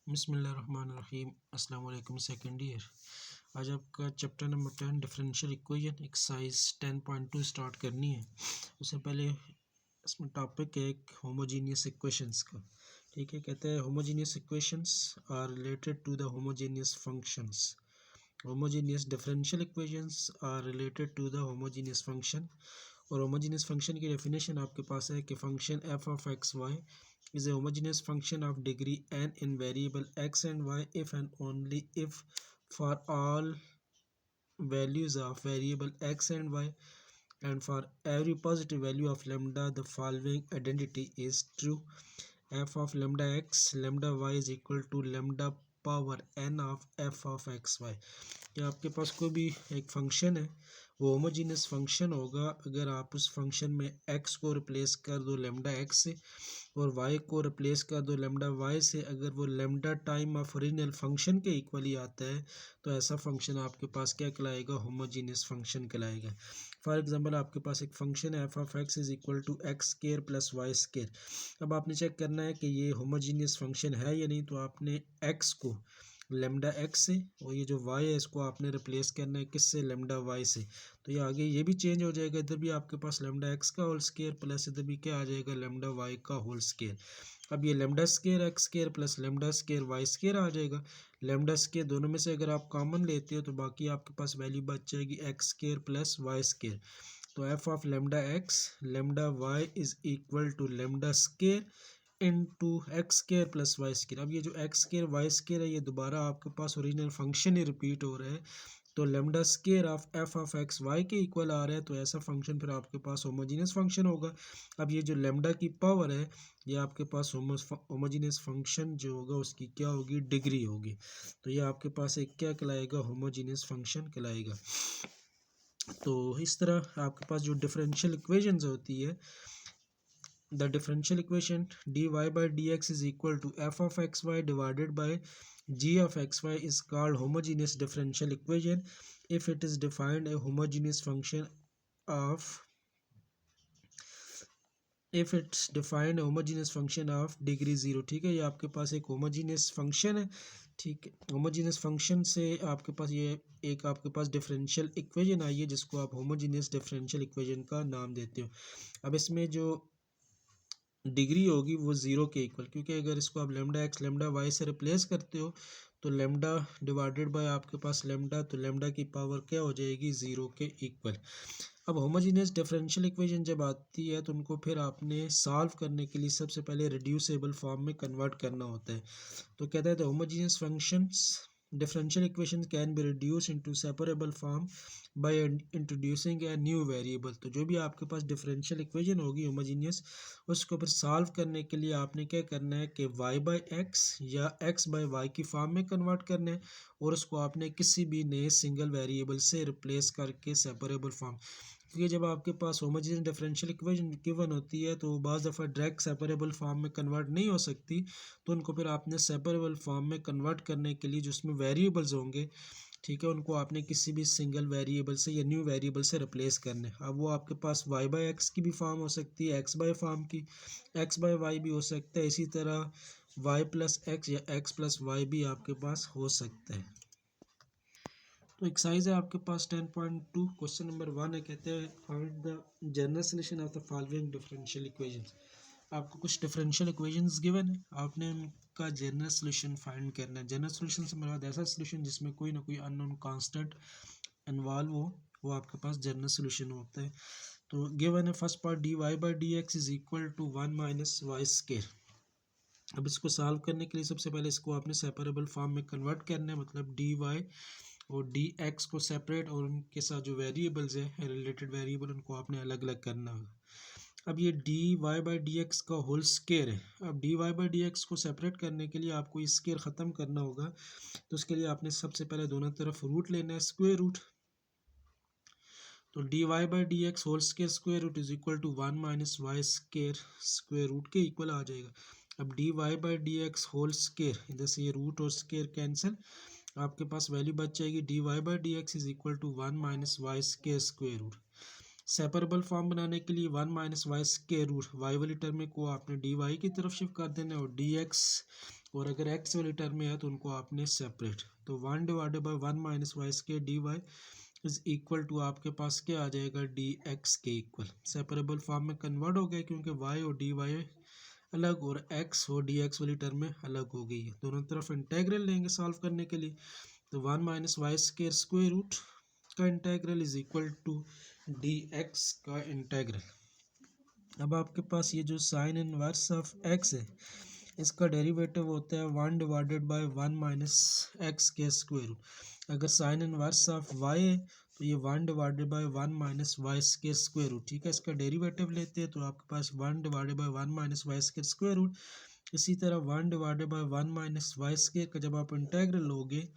बिस्मिल्लाहिर्रहमानिर्रहीम। अस्सलाम वालेकुम सेकंड ईयर। आज आपका chapter number 10 differential equation exercise 10.2 start करनी है। उससे पहले इसमें टॉपिक है एक होमोजीनियस इक्वेशंस का। ठीक है, कहते हैं homogeneous equations are related to the homogeneous functions. Homogeneous differential equations are related to the homogeneous function. और होमोजीनियस फंक्शन की डेफिनेशन आपके पास है कि function F of X Y is a homogeneous function of degree n in variable x and y if and only if for all values of variable x and y and for every positive value of lambda the following identity is true: f of lambda x lambda y is equal to lambda power n of f of X Y. या आपके पास कोई भी एक function है, वो homogeneous function होगा अगर आप उस फंक्शन में x को रिप्लेस कर दो लेमडा x से और y को रिप्लेस कर दो लेमडा y से। अगर वो lambda time of original function के इक्वली आता है तो ऐसा फंक्शन आपके पास क्या कहलाएगा? होमोजीनियस फंक्शन कहलाएगा। फॉर एग्जांपल आपके पास एक फंक्शन है F of X is equal to X square plus Y square. अब आपने चेक करना है कि ये होमोजीनियस फंक्शन है या नहीं, तो आपने एक्स को लेमडा एक्स से और ये जो वाई है इसको आपने रिप्लेस करना है किससे? लेमडा वाई से। तो ये आगे ये भी चेंज हो जाएगा, इधर भी आपके पास लेमडा एक्स का होल स्केयर प्लस इधर भी क्या आ जाएगा? लेमडा वाई का होल स्केयर। अब ये lambda square x square plus lambda square y square आ जाएगा। लेमडा स्केयर दोनों में से अगर आप कॉमन लेते हो तो बाकी आपके पास वैल्यू बच जाएगी x square plus Y square. तो f of lambda x lambda y is equal to lambda square into x square plus Y square. अब ये जो एक्स स्केयर वाई स्केयर है ये दोबारा आपके पास ओरिजिनल फंक्शन ही रिपीट हो रहा है, तो lambda square of F of X Y के इक्वल आ रहा है, तो ऐसा फंक्शन फिर आपके पास होमोजीनियस फंक्शन होगा। अब ये जो लेमडा की पावर है ये आपके पास होमोजीनियस फंक्शन जो होगा उसकी क्या होगी? डिग्री होगी। तो ये आपके पास एक क्या कहलाएगा? होमोजीनियस फंक्शन कहलाएगा। तो इस तरह आपके पास जो डिफरेंशियल इक्वेशंस होती है, the differential equation dy by dx is equal to f of xy divided by g of xy is called homogeneous differential equation if it is defined a homogeneous function of if it's defined a homogeneous function of degree 0। ठीक है, ये आपके पास एक homogeneous function है। ठीक है, homogeneous function से आपके पास ये एक आपके पास डिफरेंशियल इक्वेशन आई है जिसको आप होमोजीनियस डिफरेंशियल इक्वेशन का नाम देते हो। अब इसमें जो डिग्री होगी वो ज़ीरो के इक्वल, क्योंकि अगर इसको आप लेमडा एक्स लेमडा वाई से रिप्लेस करते हो तो लेमडा डिवाइडेड बाय आपके पास लेमडा, तो लेमडा की पावर क्या हो जाएगी? ज़ीरो के इक्वल। अब होमोजीनियस डिफरेंशियल इक्वेशन जब आती है तो उनको फिर आपने सॉल्व करने के लिए सबसे पहले रिड्यूसेबल फॉर्म में कन्वर्ट करना होता है। तो कहता है the homogeneous functions differential equations can be reduced into separable form by introducing a new variable। तो जो भी आपके पास डिफरेंशियल इक्वेशन होगी होमोजीनियस, उसको फिर सॉल्व करने के लिए आपने क्या करना है कि y बाई एक्स या x बाई वाई की फॉर्म में कन्वर्ट करना है और उसको आपने किसी भी नए सिंगल वेरिएबल से रिप्लेस करके सेपरेबल फॉर्म, क्योंकि जब आपके पास होमोजेनियस डिफरेंशियल इक्वेशन गिवन होती है तो बाज़ दफ़ा डायरेक्ट सेपरेबल फॉर्म में कन्वर्ट नहीं हो सकती, तो उनको फिर आपने सेपरेबल फॉर्म में कन्वर्ट करने के लिए जो उसमें वेरिएबल्स होंगे, ठीक है, उनको आपने किसी भी सिंगल वेरिएबल से या न्यू वेरिएबल से रिप्लेस करने। अब वो आपके पास वाई बाई एक्स की भी फॉर्म हो सकती है, एक्स बाई फॉर्म की, एक्स बाई वाई भी हो सकता है, इसी तरह वाई प्लस एक्स या एक्स प्लस वाई भी आपके पास हो सकता है। तो एक्सरसाइज है आपके पास 10.2, क्वेश्चन नंबर 1 है, कहते हैं find the general solution of the following differential equations. आपको कुछ डिफरेंशियल इक्वेशंस गिवन है, आपने उनका जनरल सॉल्यूशन फाइंड करना है। जनरल सॉल्यूशन से मेरा ऐसा सॉल्यूशन जिसमें कोई ना कोई अननोन कांस्टेंट इन्वॉल्व हो, वो आपके पास जनरल सॉल्यूशन होता है। तो गिवन है first part d Y by D x is equal to 1 minus y square. अब इसको सॉल्व करने के लिए सबसे पहले इसको आपने सेपरेबल फॉर्म में कन्वर्ट करना है, मतलब डी वाई और डी एक्स को सेपरेट और उनके साथ जो वेरिएबल्स हैं रिलेटेड वेरिएबल उनको आपने अलग अलग करना होगा। अब ये d Y by D x का होल स्केयर है। अब d Y by D x को सेपरेट करने के लिए आपको इस स्केयर ख़त्म करना होगा, तो उसके लिए आपने सबसे पहले दोनों तरफ रूट लेना है, स्क्वायर रूट। तो d Y by D x whole square root is equal to 1 minus y square root के इक्वल आ जाएगा। अब d Y by D x whole square, इधर से ये रूट और स्केयर कैंसिल, आपके पास वैल्यू बच जाएगी d Y by D x is equal to 1 minus y square root. Separable form बनाने के लिए 1 minus y square root y वाली टर्म को आपने डी वाई की तरफ शिफ्ट कर देना है और डी एक्स और अगर एक्स वाली टर्म में है तो उनको आपने सेपरेट। तो 1/1 - y² dy is equal to आपके पास क्या आ जाएगा, dx के इक्वल। सेपरेबल फॉर्म में कन्वर्ट हो गया क्योंकि y और dy अलग और x और dx वाली टर्म में अलग हो गई है। दोनों तरफ इंटेग्रल लेंगे सॉल्व करने के लिए। तो 1 - y² स्क्वायर रूट का integral is equal to dx का इंटेग्रल। अब आपके पास ये जो साइन इनवर्स ऑफ x है इसका डेरिवेटिव होता है 1/1 - x के स्क्वायर रूट। अगर साइन इनवर्स ऑफ y है तो ये 1/1 - y के स्क्वायर रूट, ठीक है। इसका डेरिवेटिव लेते हैं तो आपके पास 1/1 - y के स्क्वायर रूट। इसी तरह 1/1 - y² का जब आप इंटेग्रल लोगे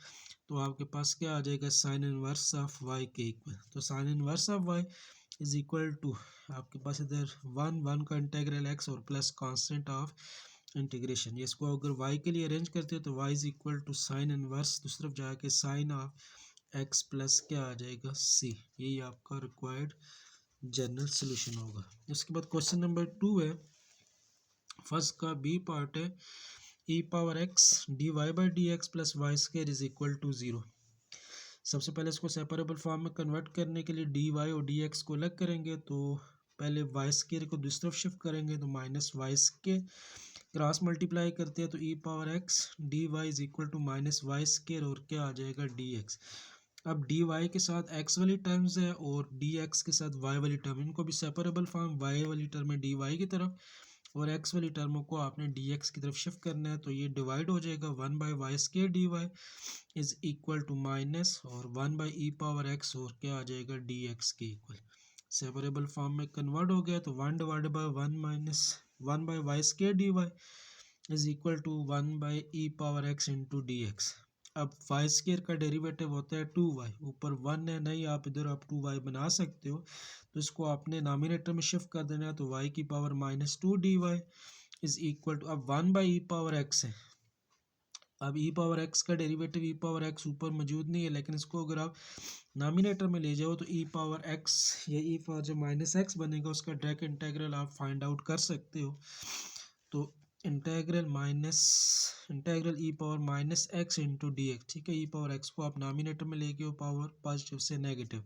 तो आपके पास क्या आ जाएगा, साइन इनवर्स ऑफ y के इक्वल। तो sine inverse of y is equal to आपके पास इधर 1 का इंटेग्रल x और प्लस कांस्टेंट ऑफ इंटीग्रेशन। ये इसको अगर y के लिए अरेंज करते हैं तो y is equal to sine inverse, दूसरी तरफ जाके साइन ऑफ x प्लस क्या आ जाएगा, c। यही आपका रिक्वायर्ड जनरल सोल्यूशन होगा। उसके बाद क्वेश्चन नंबर 2 है, फर्स्ट का बी पार्ट है e⁻x dy/dx plus y² is equal to 0। सबसे पहले इसको सेपरेबल फॉर्म में कन्वर्ट करने के लिए dy और dx को अलग करेंगे। तो पहले y² को दूसरी तरफ शिफ्ट करेंगे तो -y², क्रॉस मल्टीप्लाई करते हैं तो e⁻x dy is equal to -y² और क्या आ जाएगा, dx। अब dy के साथ x वाली टर्म्स है और dx के साथ y वाली टर्म, इनको भी सेपरेबल फॉर्म, y वाली टर्म है dy की तरफ और x वाली टर्मों को आपने dx की तरफ शिफ्ट करना है। तो ये डिवाइड हो जाएगा 1/y² dy is equal to minus और 1/e⁻x और क्या आ जाएगा, dx के इक्वल। सेपरेबल फॉर्म में कन्वर्ट हो गया तो 1/1 - 1/y² dy is equal to 1/e⁻x into dx। अब y² का डेरिवेटिव होता है 2y, ऊपर 1 है नहीं, आप इधर आप 2y बना सकते हो। तो इसको आपने नॉमिनेटर में शिफ्ट कर देना है तो y की power -2 dy is equal to, अब 1/e⁻x है। अब e⁻x का डेरिवेटिव e⁻x ऊपर मौजूद नहीं है, लेकिन इसको अगर आप नॉमिनेटर में ले जाओ तो e⁻x या जो -x बनेगा उसका डायरेक्ट इंटेग्रल आप फाइंड आउट कर सकते हो। तो इंटेग्रल e⁻−x इंटू dx, ठीक है। e⁻x को आप नॉमिनेटर में लेके हो पावर पॉजिटिव से नेगेटिव।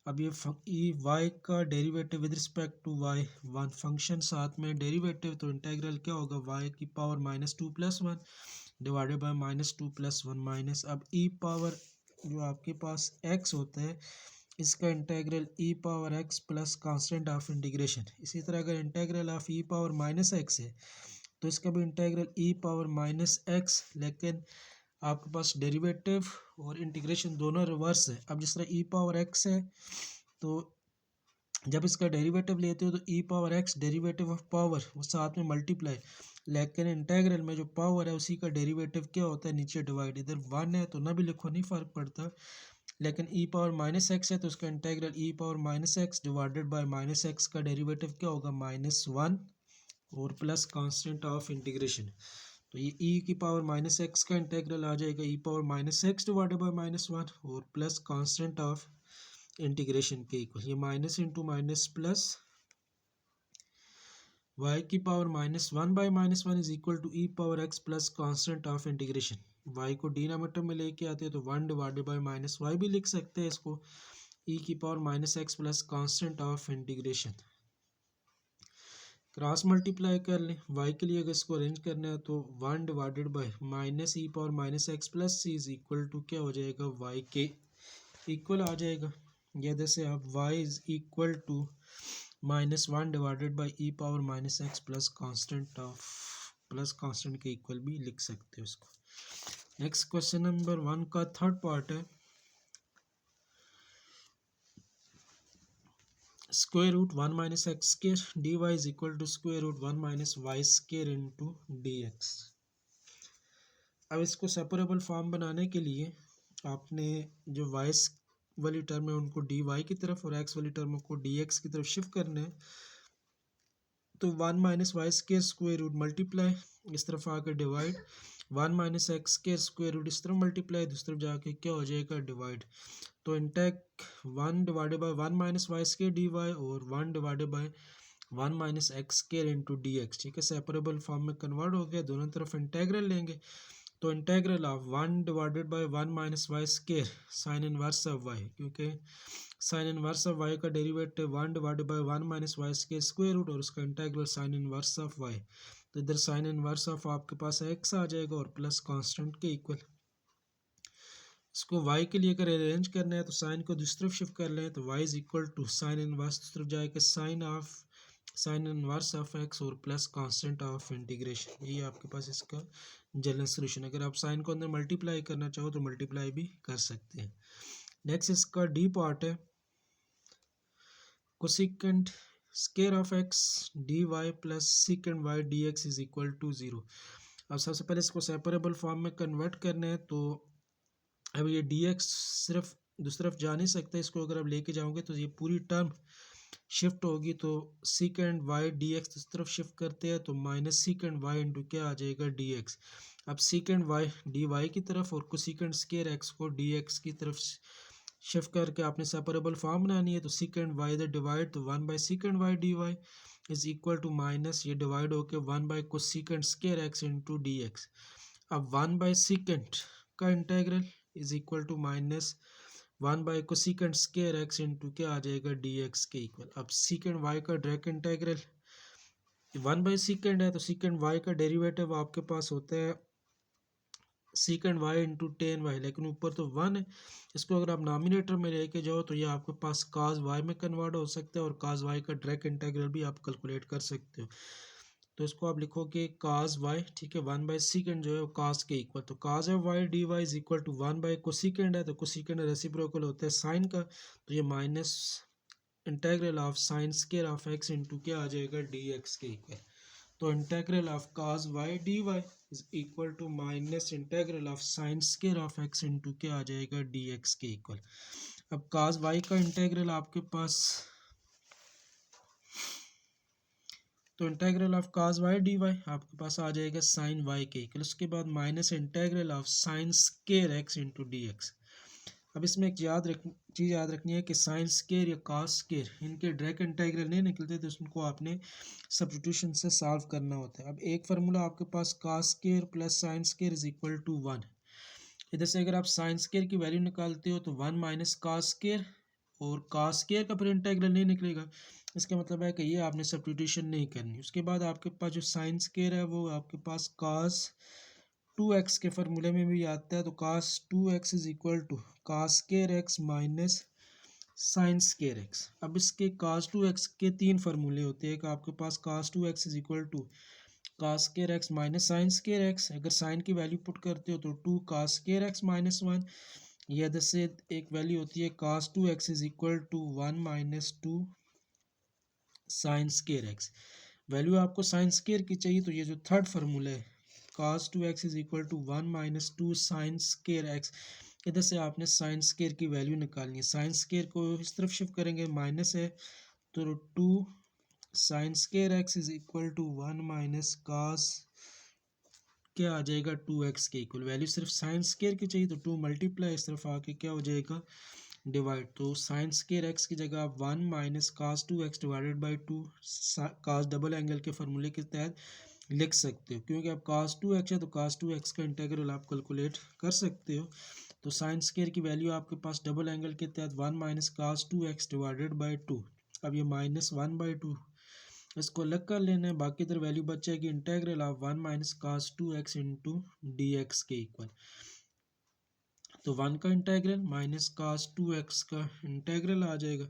अब ये y का derivative with respect to y, one function साथ में डेरिवेटिव, तो इंटेग्रल क्या होगा, y की पावर -2 + 1 डिवाइडेड बाय -2 + 1 माइनस। अब e पावर जो आपके पास x होता है इसका integral e⁻x plus constant of integration. इसी तरह अगर इंटेग्रल ऑफ e⁻−x है तो इसका भी इंटेग्रल e⁻−x, लेकिन आपके पास डेरिवेटिव और इंटीग्रेशन दोनों रिवर्स है। अब जिस तरह e⁻x है तो जब इसका डेरिवेटिव लेते हो तो e⁻x डेरिवेटिव ऑफ पावर वो साथ में मल्टीप्लाई, लेकिन इंटेग्रल में जो पावर है उसी का डेरिवेटिव क्या होता है, नीचे डिवाइड। इधर 1 है तो ना भी लिखो, नहीं फ़र्क पड़ता, लेकिन e⁻−x है तो उसका integral e⁻−x divided bye -x का डेरिवेटिव क्या होगा, -1 और प्लस कांस्टेंट ऑफ इंटीग्रेशन। तो ये e की पावर -x का इंटेग्रल आ जाएगा e⁻−x डिवाइडेड बाय -1 और प्लस कांस्टेंट ऑफ इंटीग्रेशन के इक्वल। ये minus into minus plus y की power -1/-1 is equal to e⁻x plus constant of integration. y को डिनोमिनेटर में लेके आते हैं तो 1 डिवाइडेड बाय -y भी लिख सकते हैं इसको, e की power -x plus constant of integration. Cross multiply कर लें, y के लिए अगर इसको अरेंज करना है तो 1 divided by -e⁻−x plus c is equal to क्या हो जाएगा, y के इक्वल आ जाएगा। या जैसे आप y is equal to -1 divided by e⁻−x plus constant के इक्वल भी लिख सकते हो इसको। नेक्स्ट क्वेश्चन नंबर 1 का थर्ड पार्ट है, √1 - x² dy is equal to √1 - y² into dx। अब इसको सेपरेबल फॉर्म बनाने के लिए आपने जो y वाली टर्म है उनको dy की तरफ और x वाली टर्म को dx की तरफ शिफ्ट करना है। तो 1 - y² स्क्वायर रूट मल्टीप्लाई, इस तरफ आकर डिवाइड, 1 - x² स्क्वायर रूट इस तरफ मल्टीप्लाई, दूसरी तरफ जाके क्या हो जाएगा, डिवाइड। तो intake 1 divided by 1 - y² dy और 1 divided by one minus x square into d x, ठीक है, सेपरेबल फॉर्म में कन्वर्ट हो गया, दोनों तरफ इंटेग्रल लेंगे। तो integral of one divided by one minus y square sine inverse of y, क्योंकि साइन इनवर्स ऑफ वाई का derivative one divided by one minus y square square root और उसका integral sine inverse of y. तो इधर sign inverse of आपके पास x आ जाएगा और प्लस कांस्टेंट के इक्वल। इसको y के लिए अगर अरेंज करना है तो साइन को दूसरी तरफ शिफ्ट कर लें, तो y is equal to sine inverse दूसरी तरफ जाएगा साइन इनवर्स ऑफ x और प्लस कांस्टेंट ऑफ इंटीग्रेशन। ये आपके पास इसका जनरल सोल्यूशन। अगर आप साइन को अंदर मल्टीप्लाई करना चाहो तो मल्टीप्लाई भी कर सकते हैं। नेक्स्ट इसका डी पार्ट है cosecant square of x d y plus secant y d x is equal to 0। अब सबसे पहले इसको सेपरेबल फॉर्म में कन्वर्ट करना है, तो अब ये डी एक्स सिर्फ दूसरी तरफ जा नहीं सकता, इसको अगर आप लेके जाओगे तो ये पूरी टर्म शिफ्ट होगी। तो सीकेंड वाई डी एक्स दूसरी तरफ शिफ्ट करते हैं तो माइनस सीकेंड वाई इंटू क्या आ जाएगा डी एक्स। अब सीकेंड वाई डी वाई की तरफ और कोसेकेंट स्क्वायर एक्स को डी एक्स की तरफ शिफ्ट करके आपने सेपरेबल फॉर्म बनानी है। तो सीकेंड वाई इधर डिवाइड, तो one by secant y d y is equal to minus ये डिवाइड होके one by cosecant square x into d x. अब वन बाई सीकेंट का integral is equal to minus one by cosecant square x into क्या आ जाएगा d x के equal. अब secant y का direct integral one by secant है, तो सीकेंड वाई का डेरिवेटिव आपके पास होता है secant y into tan y, लेकिन ऊपर तो वन है। इसको अगर आप नॉमिनेटर में लेके जाओ तो ये आपके पास काज वाई में कन्वर्ट हो सकता है और काज वाई का डायरेक्ट इंटेग्रल भी आप कैलकुलेट कर सकते हो। तो इसको आप लिखोगे काज वाई, ठीक है, वन बाई सीकेंड जो है वो काज के इक्वल। तो cos of y d y is equal to one by cosecant है, तो कोसेकेंड रेसिप्रोकल होता है साइन का, तो ये minus integral of sine square of x into क्या आ जाएगा डी एक्स के इक्वल। तो integral of cos y d y is equal to minus integral of sine square of x into क्या आ जाएगा डी एक्स के इक्वल। अब काज वाई का इंटेग्रल आपके पास, तो integral of cos y d y आपके पास आ जाएगा साइन वाई के इक्वल, उसके बाद minus integral of sine square x into d x. अब इसमें एक चीज़ याद रखनी है कि साइन स्क्वायर या कास स्क्वायर इनके डायरेक्ट इंटेग्रल नहीं निकलते, तो उसको आपने सब्स्टिट्यूशन से सॉल्व करना होता है। अब एक फार्मूला आपके पास cos square plus sine square is equal to one. इधर से अगर आप साइन स्क्वायर की वैल्यू निकालते हो तो वन माइनस कास स्क्वायर, और कास स्क्वायर का फिर इंटेग्रल नहीं निकलेगा, इसका मतलब है कि ये आपने सब्स्टिट्यूशन नहीं करनी। उसके बाद आपके पास जो साइन स्क्वायर है वो आपके पास कास टू एक्स के फार्मूले में भी आता है, तो cos two x is equal to cos square x minus sine square x. अब इसके कास टू एक्स के तीन फार्मूले होते हैं, एक आपके पास cos two x is equal to cos square x minus sine square x, अगर साइन की वैल्यू पुट करते हो तो two cos square x minus one, या इधर से एक वैल्यू होती है cos two x is equal to one minus two sine square x. Value आपको साइन स्क्वायर की चाहिए, तो ये जो थर्ड फार्मूला है cos 2x is equal to one minus two sine square x, इधर से आपने साइन स्क्वायर की वैल्यू निकालनी है। साइन स्क्वायर को इस तरफ शिफ्ट करेंगे, माइनस है, तो two sine square x is equal to one minus cos क्या आ जाएगा टू एक्स के इक्वल। वैल्यू सिर्फ साइन स्क्वायर की चाहिए, तो टू मल्टीप्लाई इस तरफ आके क्या हो जाएगा डिवाइड, तो साइन स्क्वायर एक्स की जगह आप one minus cos two x divided by two cos double angle के फार्मूले के तहत लिख सकते हो, क्योंकि अब कास टू एक्स है तो कास टू एक्स का इंटीग्रल आप कैलकुलेट कर सकते हो। तो साइन स्क्वायर की वैल्यू आपके पास डबल एंगल के तहत one minus cos two x divided by two, अब ये माइनस वन बाई टू इसको अलग कर लेना है, बाकी इधर वैल्यू बचेगी integral of one minus cos two x into d x के इक्वल। तो वन का integral minus cos two x का इंटीग्रल आ जाएगा,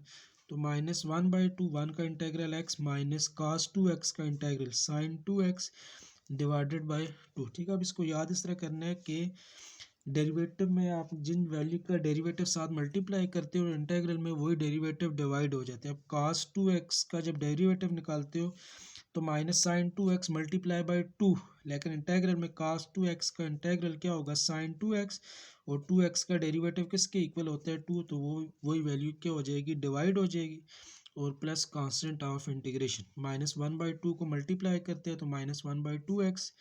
तो minus one by two one का integral x minus cos two x का integral sine two x divided by two. ठीक है, अब इसको याद इस तरह करना है कि डेरिवेटिव में आप जिन वैल्यू का डेरिवेटिव साथ मल्टीप्लाई करते हो इंटीग्रल में वही डेरिवेटिव डिवाइड हो जाते हैं। अब कास टू एक्स का जब डेरिवेटिव निकालते हो तो minus sign two x multiply by two, लेकिन इंटीग्रल में कास टू एक्स का इंटीग्रल क्या होगा साइन टू एक्स, और टू एक्स का डेरिवेटिव किसके इक्वल होता है टू, तो वो वही वैल्यू क्या हो जाएगी डिवाइड हो जाएगी, और plus constant of integration minus one by two को मल्टीप्लाई करते हैं तो minus one by two x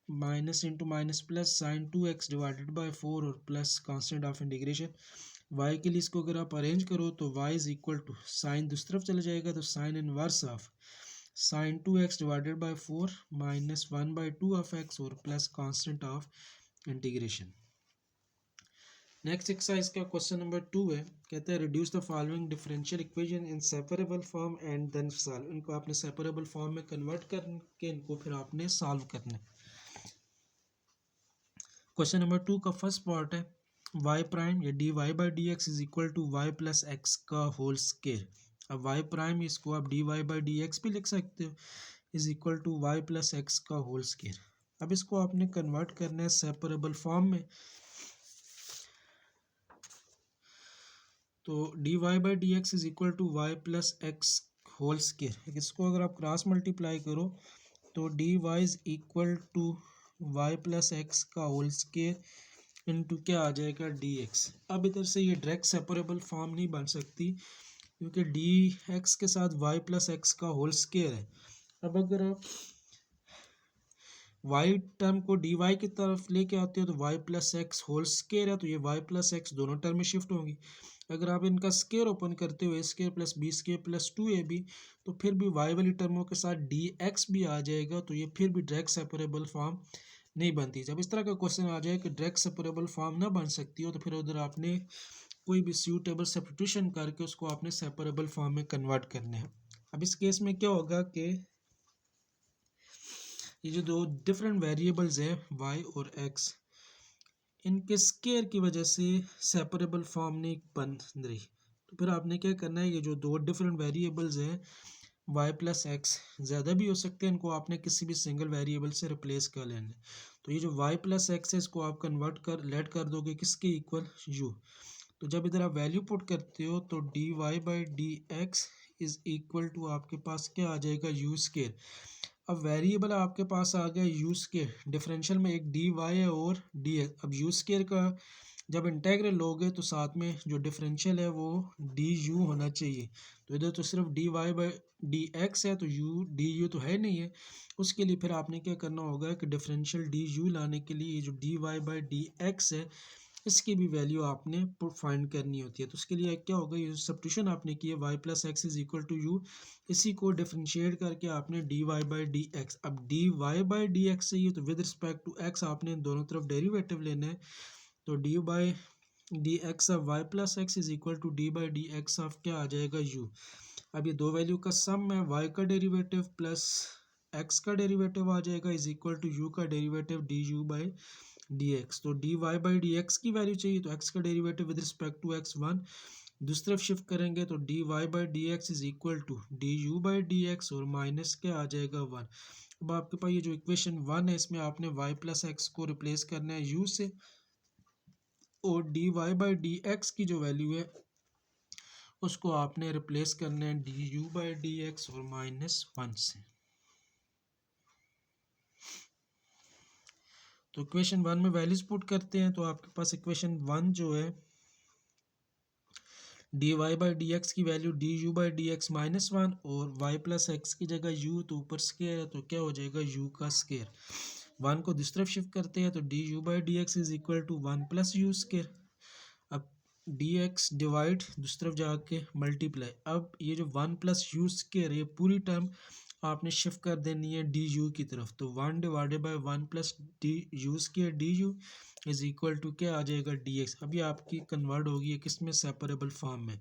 minus into minus plus sine two x divided by four और plus constant of integration. Y के लिए इसको अगर आप अरेंज करो तो y is equal to sine दूसरी तरफ चला जाएगा तो sine inverse of sine 2x divided by 4 minus 1/2 of x और plus constant of integration. Next exercise का क्वेश्चन नंबर 2 है, कहते हैं reduce the following differential equation in separable form and then solve. इनको आपने सेपरेबल फॉर्म में convert करके इनको फिर आपने सॉल्व करना है। क्वेश्चन नंबर 2 का फर्स्ट पार्ट है वाई प्राइम या d Y by D x is equal to y plus x का होल स्केयर। अब वाई प्राइम इसको आप d Y by D x भी लिख सकते हो, is equal to y plus x का होल स्केयर। अब इसको आपने कन्वर्ट करना है सेपरेबल फॉर्म में, तो d Y by D x is equal to y plus x whole square. इसको अगर आप क्रॉस मल्टीप्लाई करो तो d y is equal to y plus x का होल स्केयर इनटू क्या आ जाएगा डी एक्स। अब इधर से ये डायरेक्ट सेपरेबल फॉर्म नहीं बन सकती क्योंकि डी एक्स के साथ वाई प्लस एक्स का होल स्केयर है। अब अगर आप वाई टर्म को डी वाई की तरफ लेके आते हो तो y plus x whole square है, तो ये वाई प्लस एक्स दोनों टर्म में शिफ्ट होंगी। अगर आप इनका स्केयर ओपन करते हो a square plus b square plus 2ab तो फिर भी वाई वाली टर्मों के साथ डी एक्स भी आ जाएगा, तो ये फिर भी डायरेक्ट सेपरेबल फॉर्म नहीं बनती। जब इस तरह का क्वेश्चन आ जाए कि डायरेक्ट सेपरेबल फॉर्म ना बन सकती हो तो फिर उधर आपने कोई भी सूटेबल सब्स्टिट्यूशन करके उसको आपने सेपरेबल फॉर्म में कन्वर्ट करना है। अब इस केस में क्या होगा कि ये जो दो डिफरेंट वेरिएबल्स हैं y और x, इनके स्केयर की वजह से सेपरेबल फॉर्म नहीं बन रही, तो फिर आपने क्या करना है, ये जो दो डिफरेंट वेरिएबल्स हैं y प्लस एक्स ज़्यादा भी हो सकते हैं, इनको आपने किसी भी सिंगल वेरिएबल से रिप्लेस कर लेना है। तो ये जो y प्लस एक्स है इसको आप कन्वर्ट कर लेट कर दोगे किसके इक्वल u। तो जब इधर आप वैल्यू पुट करते हो तो d Y by D x is equal to आपके पास क्या आ जाएगा यू स्केयर। अब वेरिएबल आपके पास आ गया यू स्केयर, डिफरेंशियल में एक डी वाई है और डी एक्स। अब यू स्केयर का जब इंटेग्रल लोगे तो साथ में जो डिफरेंशियल है वो डी यू होना चाहिए, तो इधर तो सिर्फ d Y by D x है तो यू डी यू तो है नहीं है। उसके लिए फिर आपने क्या करना होगा कि डिफरेंशियल डी यू लाने के लिए ये जो d Y by D x है इसकी भी वैल्यू आपने फाइंड करनी होती है। तो उसके लिए क्या होगा, ये सब्स्टिट्यूशन आपने की है y plus x is equal to u, इसी को डिफरेंशिएट करके आपने d Y by D x. अब d Y by D x चाहिए तो विद रिस्पेक्ट टू एक्स आपने दोनों तरफ डेरिवेटिव लेना है, तो d by D x of y plus x is equal to d by D x of क्या आ जाएगा यू। अब ये दो वैल्यू का सम है, वाई का डेरिवेटिव प्लस एक्स का डेरिवेटिव आ जाएगा इज इक्वल टू यू का derivative d u by D x. तो d Y by D x की वैल्यू चाहिए तो एक्स का derivative with respect to x 1, दूसरी तरफ शिफ्ट करेंगे तो d Y by D x is equal to d u by D x और माइनस क्या आ जाएगा 1। अब आपके पास ये जो इक्वेशन 1 है इसमें आपने वाई प्लस एक्स को रिप्लेस करना है यू से, और D Y by D x की जो वैल्यू है उसको आपने रिप्लेस करना है d u by D x और माइनस 1 से। तो इक्वेशन 1 में वैल्यूज पुट करते हैं तो आपके पास इक्वेशन 1 जो है d Y by D x की value d u by D x minus 1 और वाई प्लस एक्स की जगह यू तो ऊपर स्केयर है तो क्या हो जाएगा यू का स्केयर। 1 को दूसरी तरफ शिफ्ट करते हैं तो d u by D x is equal to 1 plus u square. अब डी एक्स डिवाइड दूसरी तरफ जाके मल्टीप्लाई, अब ये जो 1 प्लस यू स्केयर ये पूरी टर्म आपने शिफ्ट कर देनी है डी यू की तरफ, तो 1 divided by 1 plus d u square d u is equal to क्या आ जाएगा डी एक्स। अभी आपकी कन्वर्ट होगी किस में, सेपरेबल फॉर्म में।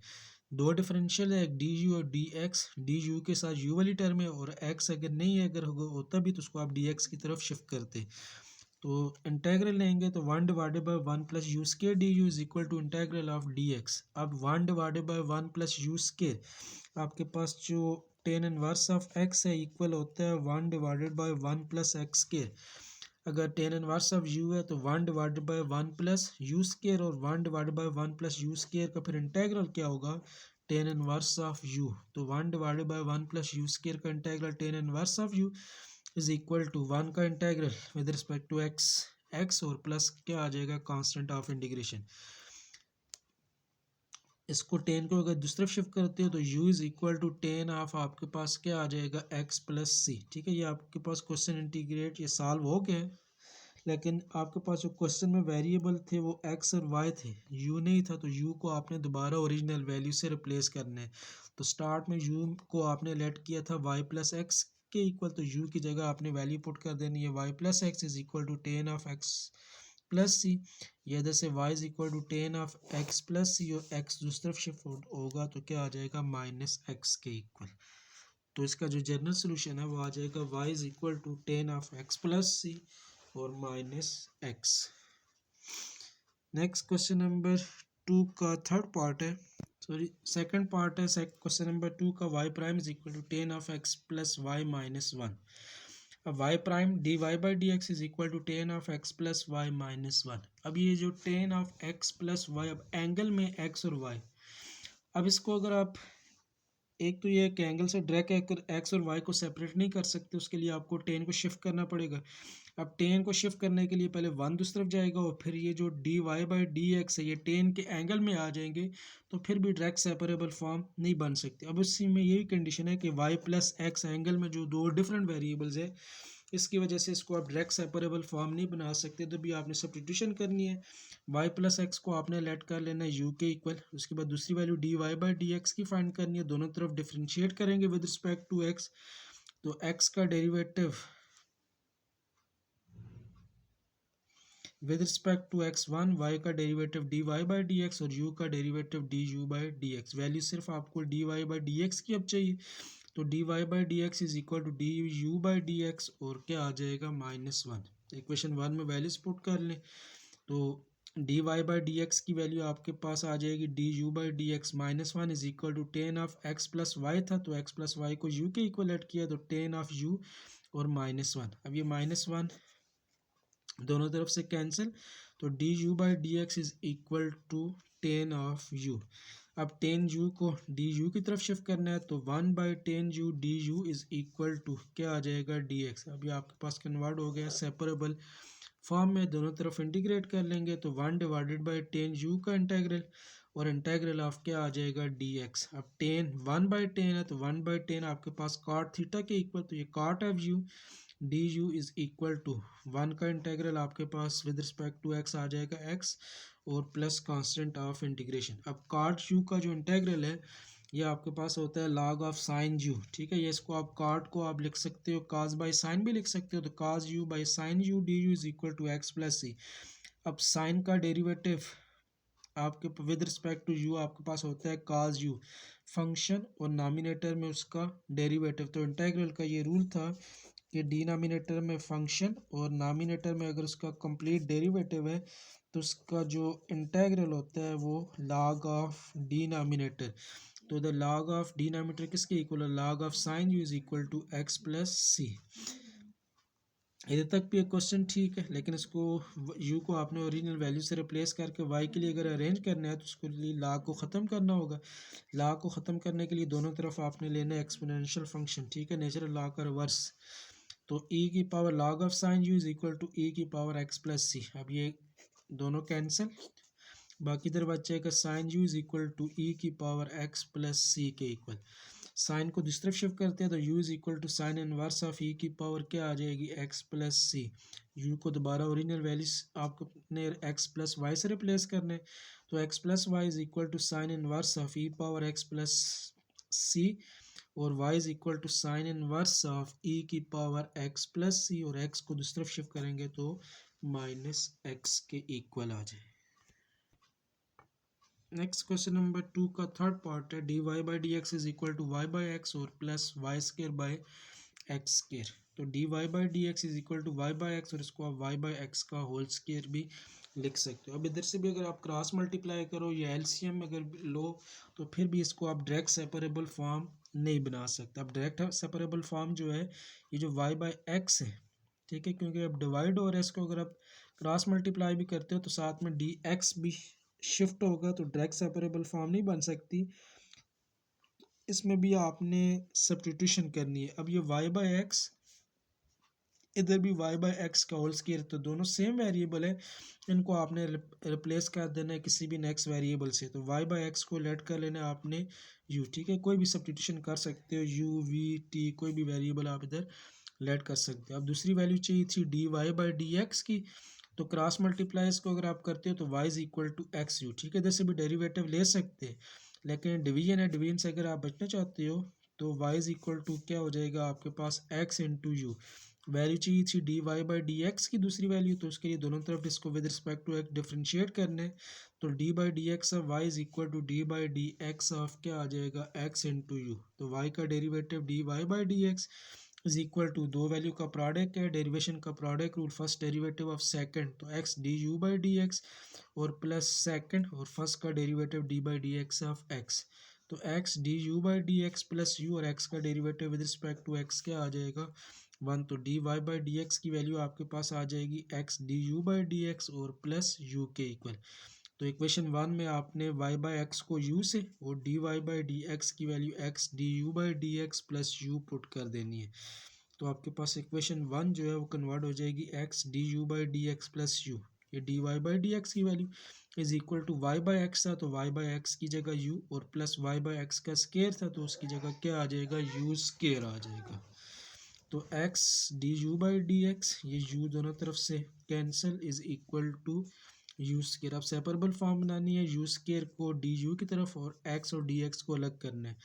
दो डिफरेंशियल है, एक डी यू और डी एक्स, डी यू के साथ यू वाली टर्म है और एक्स अगर नहीं है, अगर होता भी तो उसको आप डी एक्स की तरफ शिफ्ट करते। तो इंटेग्रल लेंगे तो 1 divided by 1 plus u square d u is equal to integral of d x. अब 1 divided by 1 plus u square आपके पास जो टेन इनवर्स ऑफ एक्स है इक्वल होता है 1 divided by 1 plus x square. अगर टेन इनवर्स ऑफ यू है तो 1 divided by 1 plus u square, और 1 divided by 1 plus u square का फिर इंटेग्रल क्या होगा टेन इनवर्स ऑफ यू, तो 1 divided by 1 plus u square का integral tan inverse of u is equal to 1 का integral with respect to x और plus क्या आ जाएगा कांस्टेंट ऑफ इंटीग्रेशन। इसको टेन को अगर दूसरी तरफ शिफ्ट करते हो तो u is equal to tan of आपके पास क्या आ जाएगा x प्लस सी। ठीक है, ये आपके पास क्वेश्चन इंटीग्रेट ये सॉल्व हो गया है, लेकिन आपके पास जो क्वेश्चन में वेरिएबल थे वो एक्स और वाई थे, यू नहीं था, तो यू को आपने दोबारा ओरिजिनल वैल्यू से रिप्लेस करना है। तो स्टार्ट में यू को आपने लेट किया था वाई प्लस एक्स के इक्वल, तो यू की जगह आपने वैल्यू पुट कर देनी है y plus x is equal to tan of x plus c. ये इधर से y is equal to tan of x plus c और x दूसरी तरफ शिफ्ट होगा तो क्या आ जाएगा माइनस एक्स के इक्वल। तो इसका जो जनरल सोल्यूशन है वो आ जाएगा y is equal to tan of x plus c और minus x. Next question number 2 का थर्ड पार्ट है, सॉरी सेकंड पार्ट है क्वेश्चन नंबर 2 का। y prime is equal to tan of x plus y minus one. अब y prime d Y by D x is equal to tan of x plus y minus one. अब ये जो tan of x plus y, अब angle में x और y, अब इसको अगर आप एक तो ये कि एंगल से डायरेक्ट एक्स और वाई को सेपरेट नहीं कर सकते, उसके लिए आपको टेन को शिफ्ट करना पड़ेगा। अब टेन को शिफ्ट करने के लिए पहले वन दूसरी तरफ जाएगा और फिर ये जो d Y by D x है ये टेन के एंगल में आ जाएंगे, तो फिर भी डायरेक्ट सेपरेबल फॉर्म नहीं बन सकती। अब इसी में यही कंडीशन है कि वाई प्लस एक्स एंगल में जो दो डिफरेंट वेरिएबल्स है, इसकी वजह से इसको आप डायरेक्ट सेपरेबल फॉर्म नहीं बना सकते, तो भी आपने सब्स्टिट्यूशन करनी है। वाई प्लस एक्स को आपने लेट कर लेना है यू के इक्वल, उसके बाद दूसरी value d Y by D x की फाइंड करनी है, दोनों तरफ डिफ्रेंशिएट करेंगे विद रिस्पेक्ट टू एक्स। तो एक्स का derivative with respect to x one, y का derivative d Y by D x और यू का derivative d u by D x. Value सिर्फ आपको d Y by D x की अब चाहिए, तो d Y by D x is equal to d u by D x और क्या आ जाएगा माइनस वन। इक्वेशन वन में वैल्यूज पुट कर लें, तो d Y by D x की वैल्यू आपके पास आ जाएगी d u by D x minus one is equal to tan of x plus y था, तो एक्स प्लस वाई को यू के इक्वल ऐड किया तो टेन ऑफ यू और माइनस वन। अब ये माइनस वन दोनों तरफ से कैंसिल, तो d u by D x is equal to tan of u. अब टेन यू को डी यू की तरफ शिफ्ट करना है, तो one by tan u d u is equal to क्या आ जाएगा डी एक्स। अभी आपके पास कन्वर्ट हो गया सेपरेबल फॉर्म में, दोनों तरफ इंटीग्रेट कर लेंगे, तो one divided by tan u का इंटेग्रल और इंटेग्रल ऑफ क्या आ जाएगा डी एक्स। अब टेन वन बाई टेन है, तो वन बाई टेन आपके पास कॉट थीटा के इक्वल, तो ये cot of u d u is equal to one का इंटेग्रल आपके पास विद रिस्पेक्ट टू एक्स आ जाएगा एक्स और प्लस कांस्टेंट ऑफ इंटीग्रेशन। अब कॉट यू का जो इंटेग्रल है ये आपके पास होता है log ऑफ साइन यू, ठीक है। ये इसको आप कॉट को आप लिख सकते हो काज बाई साइन भी लिख सकते हो, तो cos u by sine u d u is equal to x plus c. अब साइन का डेरिवेटिव आपके विद रिस्पेक्ट टू यू आपके पास होता है काज यू फंक्शन और नॉमिनेटर में उसका डेरिवेटिव। तो इंटेग्रल का ये रूल था कि डिनोमिनेटर में फंक्शन और नॉमिनेटर में अगर उसका कंप्लीट डेरिवेटिव है तो उसका जो इंटेग्रल होता है वो log ऑफ डिनोमिनेटर। तो द log ऑफ डिनोमिनेटर किसके इक्वल है, log of sine u is equal to x plus c. इधर तक भी एक क्वेश्चन ठीक है, लेकिन इसको u को आपने ओरिजिनल वैल्यू से रिप्लेस करके y के लिए अगर अरेंज करना है तो उसके लिए log को ख़त्म करना होगा। log को ख़त्म करने के लिए दोनों तरफ आपने लेना है एक्सपोनेंशियल फंक्शन, ठीक है, नेचुरल लॉ का रिवर्स। तो e की power log of sine u is equal to e की पावर एक्स प्लस सी। अब ये दोनों कैंसिल, बाकी इधर बचेगा sine u is equal to e की पावर एक्स प्लस सी के इक्वल। साइन को दूसरी तरफ शिफ्ट करते हैं तो u is equal to sine inverse of e की पावर क्या आ जाएगी एक्स प्लस सी। यू को दोबारा ओरिजिनल वैल्यूज आपने एक्स प्लस वाई से रिप्लेस करने, तो x plus y is equal to sine inverse of e power x plus c और y is equal to sine inverse of e की power x plus c और x को दूसरी तरफ shift करेंगे तो माइनस एक्स के इक्वल आ जाए। नेक्स्ट क्वेश्चन नंबर 2 का थर्ड पार्ट है, d Y by D x is equal to y by x और plus Y square by x square. तो d Y by D x is equal to y by x और इसको आप y by x का whole square भी लिख सकते हो। अब इधर से भी अगर आप क्रॉस मल्टीप्लाई करो या एलसीएम अगर लो तो फिर भी इसको आप डायरेक्ट सेपरेबल फॉर्म नहीं बना सकते। अब डायरेक्ट सेपरेबल फॉर्म जो है ये जो वाई बाई एक्स है, ठीक है, क्योंकि अब डिवाइड हो रहा है, इसको अगर आप क्रॉस मल्टीप्लाई भी करते हो तो साथ में डी एक्स भी शिफ्ट होगा, तो डायरेक्ट सेपरेबल फॉर्म नहीं बन सकती, इसमें भी आपने सब्स्टिट्यूशन करनी है। अब ये वाई बाई एक्स इधर भी वाई बाई एक्स का होल स्क्वायर, तो दोनों सेम वेरिएबल है, इनको आपने रिप्लेस कर देना है किसी भी नेक्स्ट वेरिएबल से। तो वाई बाई एक्स को लेट कर लेना है आपने यू, ठीक है, कोई भी सब्स्टिट्यूशन कर सकते हो, यू वी टी कोई भी वेरिएबल आप इधर लेट कर सकते हैं। अब दूसरी वैल्यू चाहिए थी d Y by D x की, तो क्रॉस मल्टीप्लाई इसको अगर आप करते हो तो y is equal to x u, ठीक है। इधर से भी डेरिवेटिव ले सकते हैं, लेकिन डिवीजन है, डिवीजन से अगर आप बचना चाहते हो तो y इज इक्वल टू क्या हो जाएगा आपके पास x इंटू यू। वैल्यू चाहिए थी d Y by D x की दूसरी वैल्यू, तो उसके लिए दोनों तरफ इसको with respect to x differentiate करने, तो d by D x of y is equal to d by D x of क्या आ जाएगा x इंटू यू। तो y का derivative d Y by D x is equal to दो value का product है, डेरिवेशन का product rule, first derivative of second तो x d u by D x और प्लस सेकंड और फर्स्ट का derivative d by D x of x। तो x d u by D x plus u और x का derivative with respect to x क्या आ जाएगा 1, तो d Y by D x की वैल्यू आपके पास आ जाएगी x d u by D x और प्लस यू के इक्वल। तो इक्वेशन 1 में आपने y बाई एक्स को u से और D Y by D x की value x d u by D x plus u put कर देनी है। तो आपके पास इक्वेशन 1 जो है वो कन्वर्ट हो जाएगी x d u by D x plus u, ये d Y by D x की value is equal to y by x था, तो वाई बाई एक्स की जगह u और प्लस वाई बाई एक्स का स्केयर था तो उसकी जगह क्या आ जाएगा u स्केयर आ जाएगा। तो x d u by D x, ये u दोनों तरफ से cancel, is equal to u square. अब सेपरेबल फॉर्म बनानी है, यू स्केयर को डी यू की तरफ और x और डी एक्स को अलग करना है,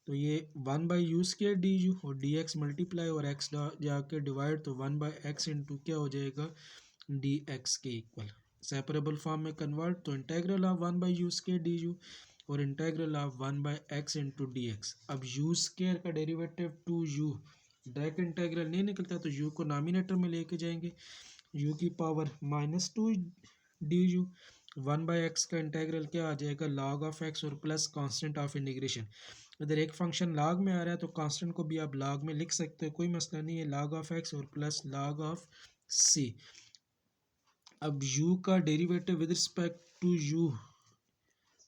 तो ये 1 by u square d u और डी एक्स मल्टीप्लाई और x जाके डिवाइड, तो 1 बाई एक्स इंटू क्या हो जाएगा डी एक्स के इक्वल। सेपरेबल फॉर्म में कन्वर्ट, तो integral of 1 by u square d u और integral of 1 by x into d x. अब यू स्केयर का derivative two u, direct integral नहीं निकलता तो u को नॉमिनेटर में लेके जाएंगे, u की power -2 D you. 1 by x का इंटेग्रल क्या आ जाएगा log ऑफ x और प्लस कांस्टेंट ऑफ इंटीग्रेशन। इधर एक फंक्शन log में आ रहा है तो कांस्टेंट को भी आप log में लिख सकते हो, कोई मसला नहीं है, log ऑफ x और प्लस log ऑफ c। अब u का derivative with respect to u,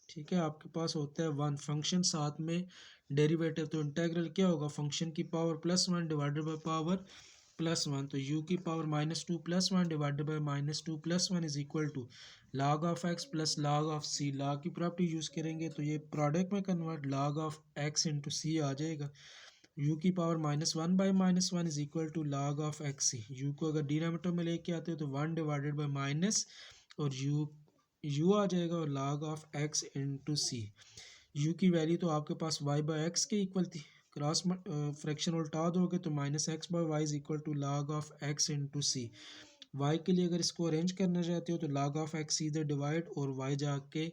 ठीक है, आपके पास होता है 1, फंक्शन साथ में डेरिवेटिव, तो इंटेग्रल क्या होगा फंक्शन की पावर +1 डिवाइडेड बाय पावर +1, तो u की power -2 +1 divided by -2 +1 is equal to log of x plus log of c। log की प्रॉपर्टी यूज़ करेंगे तो ये प्रोडक्ट में convert log of x into c आ जाएगा। u की power -1 by -1 is equal to log of x c. U को अगर डिनोमिनेटर में लेके आते हो तो 1 डिवाइडेड बाई माइनस और u आ जाएगा और log of x into c. u की वैल्यू तो आपके पास y बाई एक्स के इक्वल थी, क्रॉस फ्रैक्शन उल्टा दोगे तो -x by y is equal to log of x into c. y के लिए अगर इसको अरेंज करना चाहते हो तो log ऑफ x इधर डिवाइड और y जाके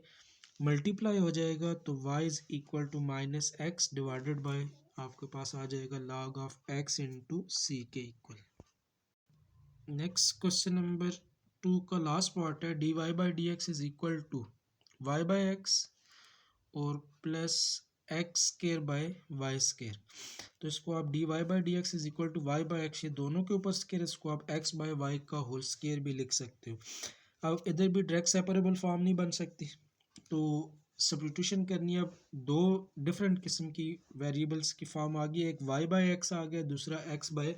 मल्टीप्लाई हो जाएगा, तो y is equal to -x divided by आपके पास आ जाएगा log of x into c के इक्वल। नेक्स्ट क्वेश्चन नंबर 2 का लास्ट पार्ट है, d Y by D x is equal to y by x और plus x square by y square. तो इसको आप d Y by D x is equal to y by x, ये दोनों के ऊपर स्केयर, इसको आप एक्स बाय वाई का होल स्केयर भी लिख सकते हो। अब इधर भी डायरेक्ट सेपरेबल फॉर्म नहीं बन सकती तो सब्स्टिट्यूशन करनी है। अब दो डिफरेंट किस्म की वेरिएबल्स की फॉर्म आ गई, एक वाई बाई एक्स आ गया, दूसरा एक्स बाय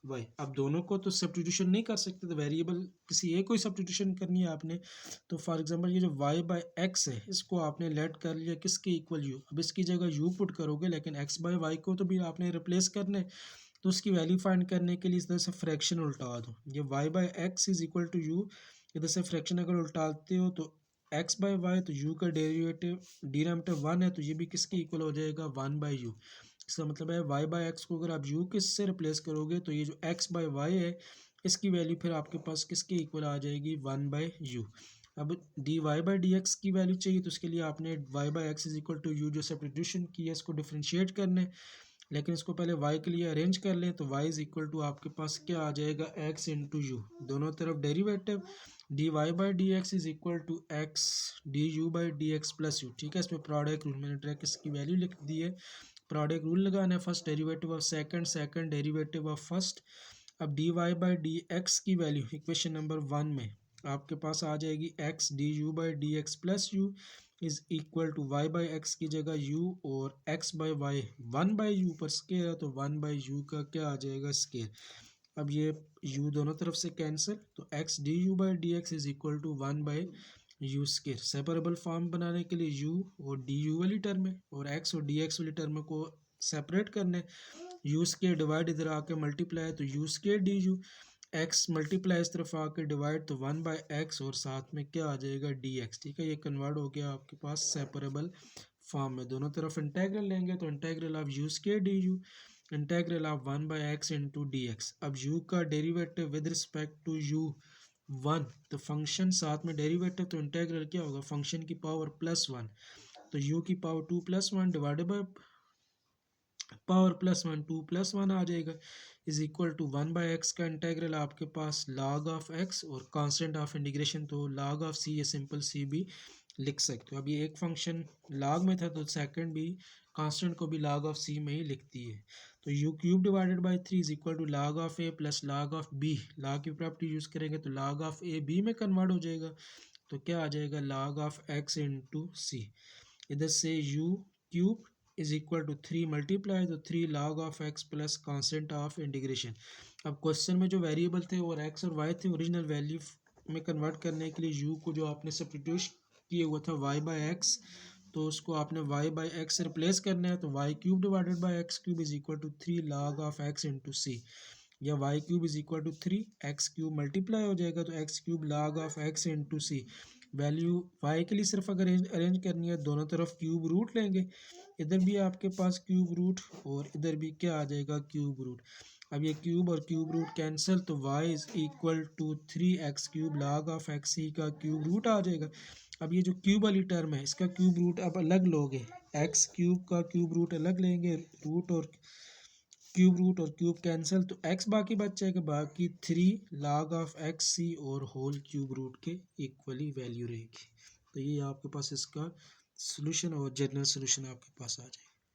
वाई। अब दोनों को तो सब्स्टिट्यूशन नहीं कर सकते, तो वेरिएबल किसी एक को ही सब्स्टिट्यूशन करनी है आपने। तो फॉर एग्जांपल ये जो वाई बाई एक्स है इसको आपने लेट कर लिया किसके इक्वल यू, अब इसकी जगह यू पुट करोगे, लेकिन एक्स बाय वाई को तो भी आपने रिप्लेस करना है, तो उसकी वैल्यू फाइंड करने के लिए इस तरह से फ्रैक्शन उल्टा दो। ये y by x is equal to u, इधर से फ्रैक्शन अगर उल्टाते हो तो एक्स बाय वाई, तो यू का डेरिवेटिव डिनोमिनेटर 1 है तो ये भी किसके इक्वल हो जाएगा 1 बाई यू। इसका मतलब है वाई बाई एक्स को अगर आप यू किससे रिप्लेस करोगे तो ये जो एक्स बाय वाई है इसकी वैल्यू फिर आपके पास किसके इक्वल आ जाएगी 1 बाई यू। अब d Y by D x की वैल्यू चाहिए तो उसके लिए आपने y by x is equal to u जो सब्स्टिट्यूशन की है इसको डिफ्रेंशिएट करना है, लेकिन इसको पहले y के लिए अरेंज कर लें, तो y इज इक्वल टू आपके पास क्या आ जाएगा x इंटू यू, दोनों तरफ derivative d Y by D x is equal to x d u by D x plus u. ठीक है, इसमें प्रोडक्ट रूल मैंने डायरेक्ट इसकी वैल्यू लिख दी है, प्रोडक्ट रूल लगाना है, first derivative of second, second derivative of first. अब d Y by D x की वैल्यू इक्वेशन नंबर 1 में आपके पास आ जाएगी x d u by D x plus u is equal to y by x की जगह यू और x by y 1 by u पर स्केयर है तो 1 बाई यू का क्या आ जाएगा स्केयर। अब ये u दोनों तरफ से कैंसिल, तो x d u by D x is equal to 1 by u square. Separable form बनाने के लिए u और डी यू वाली टर्म है और x और डी एक्स वाली टर्म को सेपरेट करने, यू स्केयर डिवाइड इधर आके मल्टीप्लाई तो you square d you, x multiply इस तरफ आके डिवाइड तो 1/x और साथ में क्या आ जाएगा डी एक्स। ठीक है, ये कन्वर्ट हो गया आपके पास सेपरेबल फॉर्म में। दोनों तरफ इंटेग्रल लेंगे तो integral of u square d u, integral of 1/x into d x. अब u का derivative with respect to u 1, तो फंक्शन साथ में डेरिवेटिव तो इंटेग्रल क्या होगा फंक्शन की पावर +1, तो u की पावर 2+1 डिवाइडेड बाय पावर +1 2+1 आ जाएगा इज इक्वल टू 1/x का इंटेग्रल आपके पास log ऑफ x और कांस्टेंट ऑफ इंटीग्रेशन तो log ऑफ c, ये सिंपल c भी लिख सकते हो। अब ये एक फंक्शन log में था तो सेकंड भी कांस्टेंट को भी log ऑफ c में ही लिखती है। तो u cube divided by 3 is equal to log of a plus log of b, log की प्रॉपर्टी यूज़ करेंगे तो log ऑफ a b में कन्वर्ट हो जाएगा, तो क्या आ जाएगा log of x into c. इधर से u cube is equal to 3 multiply तो 3 log of x plus constant of integration. अब क्वेश्चन में जो वेरिएबल थे और x और y थे, ओरिजिनल वैल्यू में कन्वर्ट करने के लिए u को जो आपने सब्स्टिट्यूट किए हुआ था y/x, तो उसको आपने y/x से रिप्लेस करना है तो y cube divided by x cube is equal to 3 log of x into c, या y cube is equal to 3 x cube multiply हो जाएगा तो x cube log of x into c. Value y के लिए सिर्फ अगर arrange करनी है दोनों तरफ क्यूब रूट लेंगे, इधर भी आपके पास क्यूब रूट और इधर भी क्या आ जाएगा क्यूब रूट। अब ये क्यूब और क्यूब रूट कैंसिल तो y is equal to 3x cube log of x c का क्यूब रूट आ जाएगा। अब ये जो क्यूब वाली टर्म है इसका क्यूब रूट अब अलग लोगे, एक्स क्यूब का क्यूब रूट अलग लेंगे, रूट और क्यूब कैंसिल तो एक्स बाकी बच जाएगा, बाकी 3 log ऑफ एक्स सी और होल क्यूब रूट के इक्वली वैल्यू रहेगी। तो ये आपके पास इसका सोल्यूशन और जनरल सोल्यूशन आपके पास आ जाएगा।